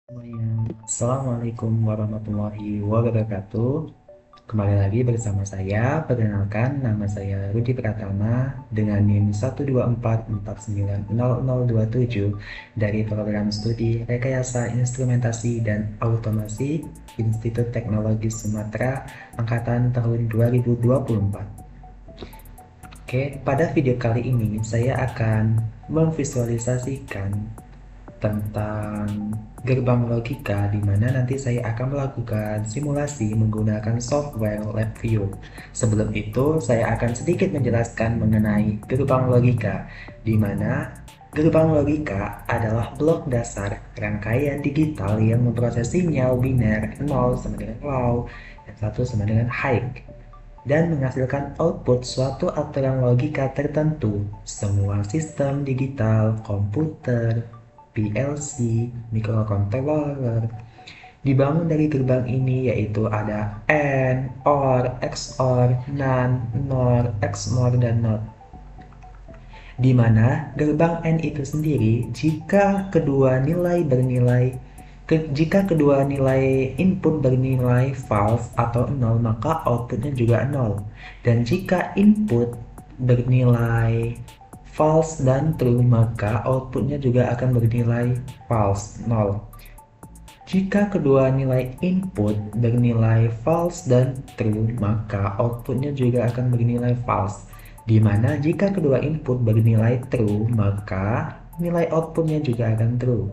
Semuanya. Assalamualaikum warahmatullahi wabarakatuh. Kembali lagi bersama saya. Perkenalkan, nama saya Rudi Pratama dengan NIM 124490027 dari program studi Rekayasa Instrumentasi dan Automasi Institut Teknologi Sumatera Angkatan tahun 2024. Oke, pada video kali ini saya akan memvisualisasikan tentang gerbang logika di mana nanti saya akan melakukan simulasi menggunakan software LabVIEW. Sebelum itu, saya akan sedikit menjelaskan mengenai gerbang logika, di mana gerbang logika adalah blok dasar rangkaian digital yang memproses sinyal biner 0 sama dengan low dan 1 sama dengan high dan menghasilkan output suatu aturan logika tertentu. Semua sistem digital, komputer, PLC, microcontroller dibangun dari gerbang ini, yaitu ada AND, OR, XOR, NAND, NOR, XMOR, dan NOT. Di mana gerbang AND itu sendiri, jika kedua nilai input bernilai false atau 0, maka outputnya juga 0. Dan jika input bernilai false dan true, maka outputnya juga akan bernilai false, 0. Jika kedua nilai input bernilai false dan true, maka outputnya juga akan bernilai false. Di mana jika kedua input bernilai true, maka nilai outputnya juga akan true.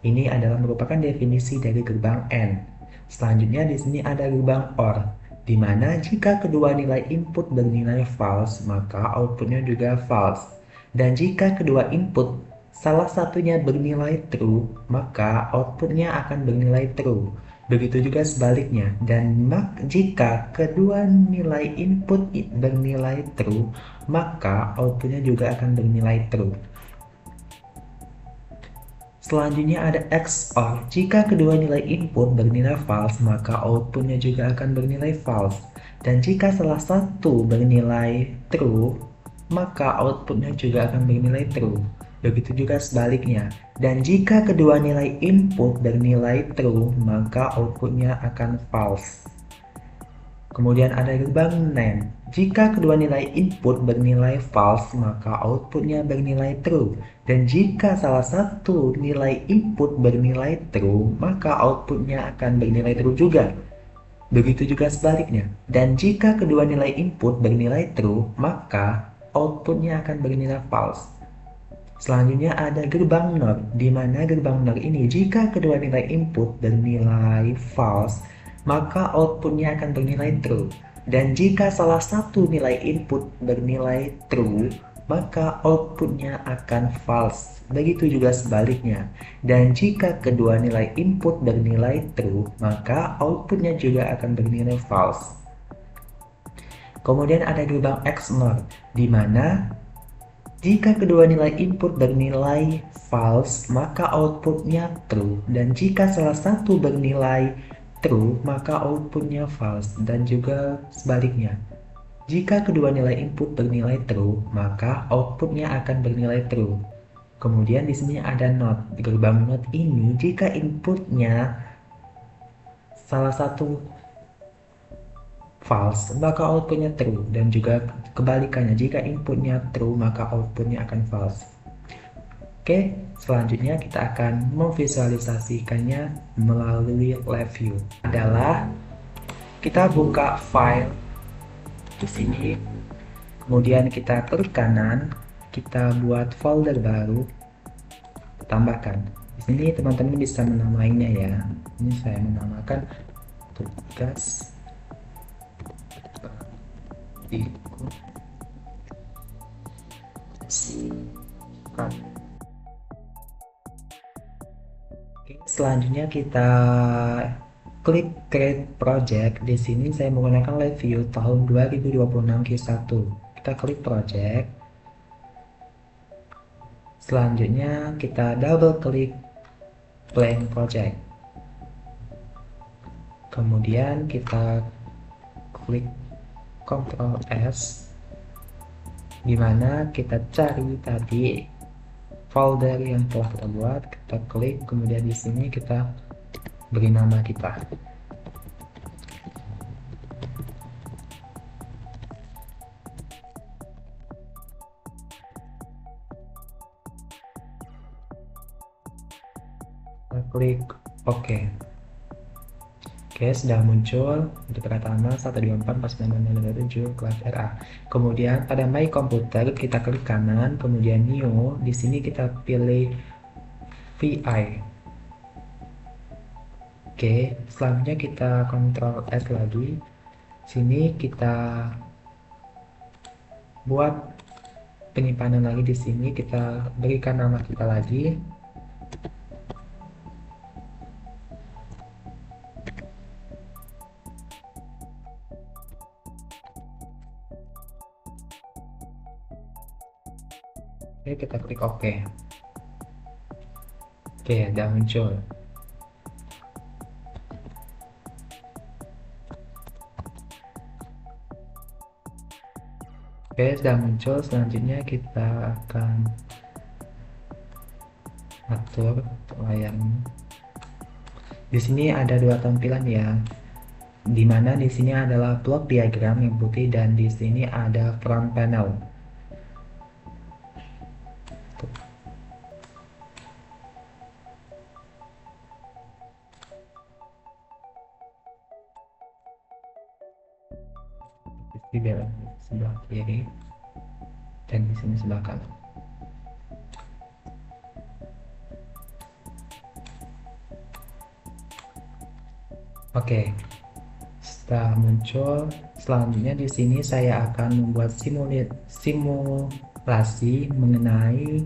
Ini adalah merupakan definisi dari gerbang AND. Selanjutnya di sini ada gerbang OR, di mana jika kedua nilai input bernilai false, maka outputnya juga false. Dan jika kedua input salah satunya bernilai true, maka outputnya akan bernilai true. Begitu juga sebaliknya. Dan jika kedua nilai input bernilai true, maka outputnya juga akan bernilai true. Selanjutnya ada XOR. Jika kedua nilai input bernilai false, maka outputnya juga akan bernilai false. Dan jika salah satu bernilai true, maka outputnya juga akan bernilai true. Begitu juga sebaliknya. Dan jika kedua nilai input bernilai true, maka outputnya akan false. Kemudian ada gerbang NAND. Jika kedua nilai input bernilai false, maka outputnya bernilai true. Dan jika salah satu nilai input bernilai true, maka outputnya akan bernilai true juga. Begitu juga sebaliknya. Dan jika kedua nilai input bernilai true, maka outputnya akan bernilai false. Selanjutnya ada gerbang NOR, di mana gerbang NOR ini jika kedua nilai input bernilai false, maka outputnya akan bernilai true. Dan jika salah satu nilai input bernilai true, maka outputnya akan false. Begitu juga sebaliknya. Dan jika kedua nilai input bernilai true, maka outputnya juga akan bernilai false. Kemudian ada gerbang XMOR, di mana jika kedua nilai input bernilai false, maka outputnya true. Dan jika salah satu bernilai true, maka outputnya false. Dan juga sebaliknya. Jika kedua nilai input bernilai true, maka outputnya akan bernilai true. Kemudian di sini ada NOT. Di gerbang NOT ini, jika inputnya salah satu false, maka outputnya true. Dan juga kebalikannya, jika inputnya true, maka outputnya akan false. Oke, selanjutnya kita akan memvisualisasikannya melalui LabVIEW. Adalah kita buka file di sini, kemudian kita klik kanan, kita buat folder baru, tambahkan. Di sini teman-teman bisa menamainya ya. Ini saya menamakan tugas Oke, selanjutnya kita klik create project. Di sini saya menggunakan LabVIEW tahun 2026 Q1. Kita klik project. Selanjutnya kita double klik blank project. Kemudian kita klik Ctrl S, dimana kita cari tadi folder yang telah kita buat, kita klik, kemudian di sini kita beri nama kita. Kita klik OK. Oke, sudah muncul untuk pertama 124.49.7 kelas RA. Kemudian pada My Computer kita klik kanan, kemudian New. Di sini kita pilih VI. Oke, selanjutnya kita Ctrl S lagi. Sini kita buat penyimpanan lagi di sini, kita berikan nama kita lagi. Oke, kita klik OK. Oke, udah muncul. Oke, sudah muncul. Selanjutnya kita akan atur layarnya. Di sini ada dua tampilan ya, dimana di sini adalah block diagram yang putih dan di sini ada front panel. Di sebelah kiri dan di sini sebelah kanan. Oke, setelah muncul, selanjutnya di sini saya akan membuat simulasi mengenai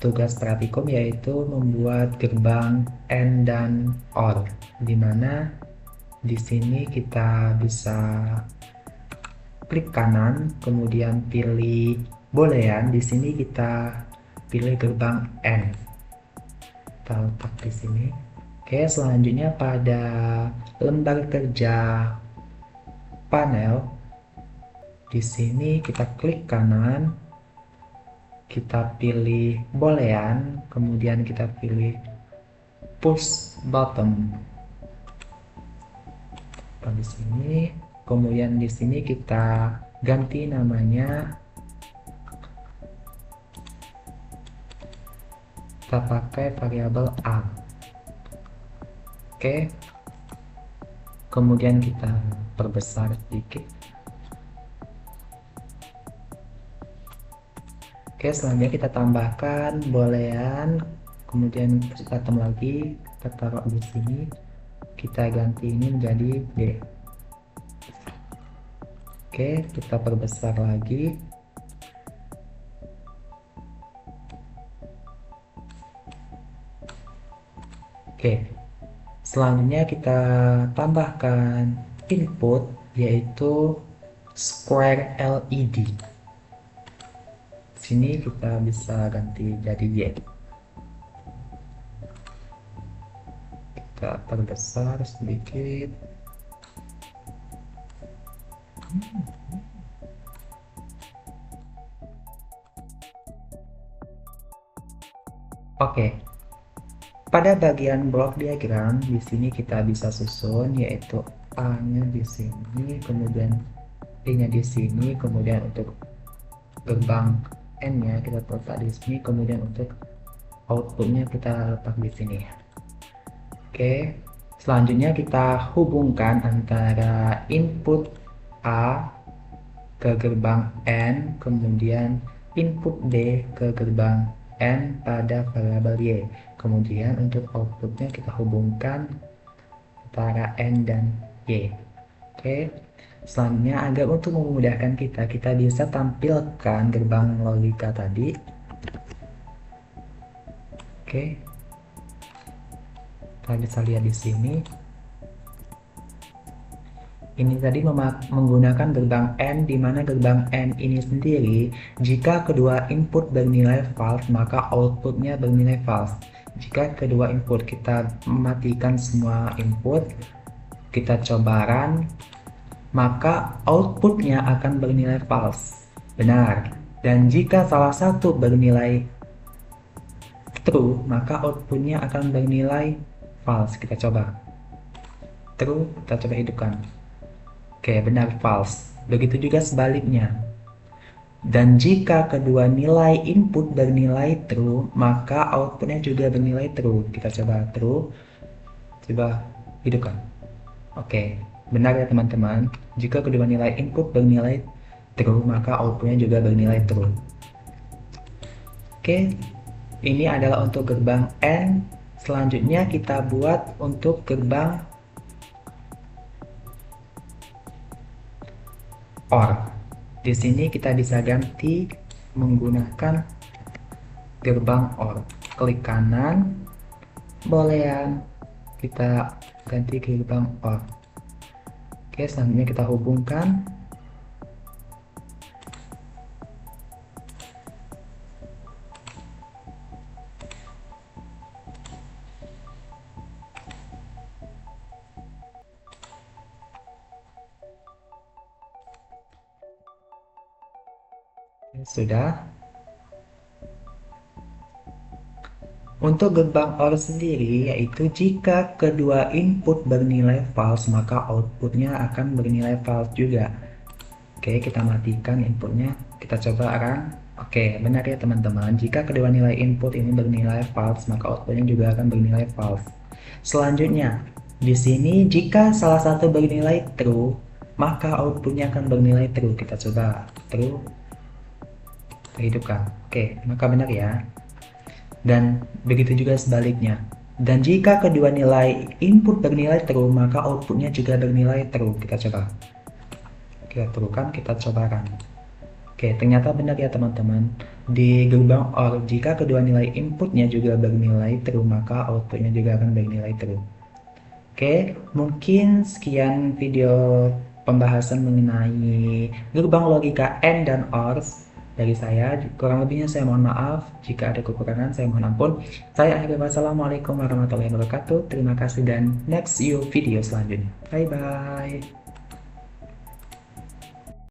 tugas praktikum, yaitu membuat gerbang AND dan OR, dimana di sini kita bisa klik kanan, kemudian pilih boolean. Di sini kita pilih gerbang AND, kita letak di sini. Oke, selanjutnya pada lembar kerja panel, di sini kita klik kanan, kita pilih boolean, kemudian kita pilih push button. Di sini, kemudian di sini kita ganti namanya, kita pakai variabel A. Oke, kemudian kita perbesar sedikit. Oke, selanjutnya kita tambahkan boolean, kemudian bottom lagi kita taruh di sini, kita ganti ini menjadi D. Oke, kita perbesar lagi. Oke, selanjutnya kita tambahkan input, yaitu square LED. Sini kita bisa ganti jadi Y. Kita perbesar sedikit. Oke. Pada bagian blok diagram di sini kita bisa susun, yaitu A-nya di sini, kemudian D-nya di sini, kemudian untuk gerbang N-nya kita letak di sini, kemudian untuk outputnya kita letak di sini. Oke, selanjutnya kita hubungkan antara input A ke gerbang N, kemudian input D ke gerbang N pada variabel Y. Kemudian untuk outputnya kita hubungkan antara N dan Y. Oke, selanjutnya agar untuk memudahkan kita bisa tampilkan gerbang logika tadi. Oke, kita bisa lihat di sini. Ini tadi menggunakan gerbang N, di mana gerbang N ini sendiri, jika kedua input bernilai false, maka outputnya bernilai false. Jika kedua input kita mematikan semua input, kita coba run, maka outputnya akan bernilai false, benar. Dan jika salah satu bernilai true, maka outputnya akan bernilai false. Kita coba. True, kita coba hidupkan. Oke, benar, false. Begitu juga sebaliknya. Dan jika kedua nilai input bernilai true, maka outputnya juga bernilai true. Kita coba true, coba hidupkan. Oke, benar ya teman-teman. Jika kedua nilai input bernilai true, maka outputnya juga bernilai true. Oke, ini adalah untuk gerbang AND. Selanjutnya kita buat untuk gerbang OR. Di sini kita bisa ganti menggunakan gerbang OR. Klik kanan, boolean, kita ganti gerbang OR. Oke, selanjutnya kita hubungkan. Sudah. Untuk gerbang OR sendiri, yaitu jika kedua input bernilai false, maka outputnya akan bernilai false juga. Oke, kita matikan inputnya. Kita coba run. Oke, benar ya teman-teman. Jika kedua nilai input ini bernilai false, maka outputnya juga akan bernilai false. Selanjutnya, di sini jika salah satu bernilai true, maka outputnya akan bernilai true. Kita coba true. Kita hidupkan. Oke, maka benar ya. Dan begitu juga sebaliknya. Dan jika kedua nilai input bernilai true, maka outputnya juga bernilai true. Kita coba. Kita turukan, kita coba run. Oke, ternyata benar ya teman-teman. Di gerbang OR, jika kedua nilai inputnya juga bernilai true, maka outputnya juga akan bernilai true. Oke, mungkin sekian video pembahasan mengenai gerbang logika AND dan OR dari saya. Kurang lebihnya saya mohon maaf. Jika ada kekurangan, saya mohon ampun. Saya akhiri, wassalamualaikum warahmatullahi wabarakatuh. Terima kasih dan next video selanjutnya. Bye bye.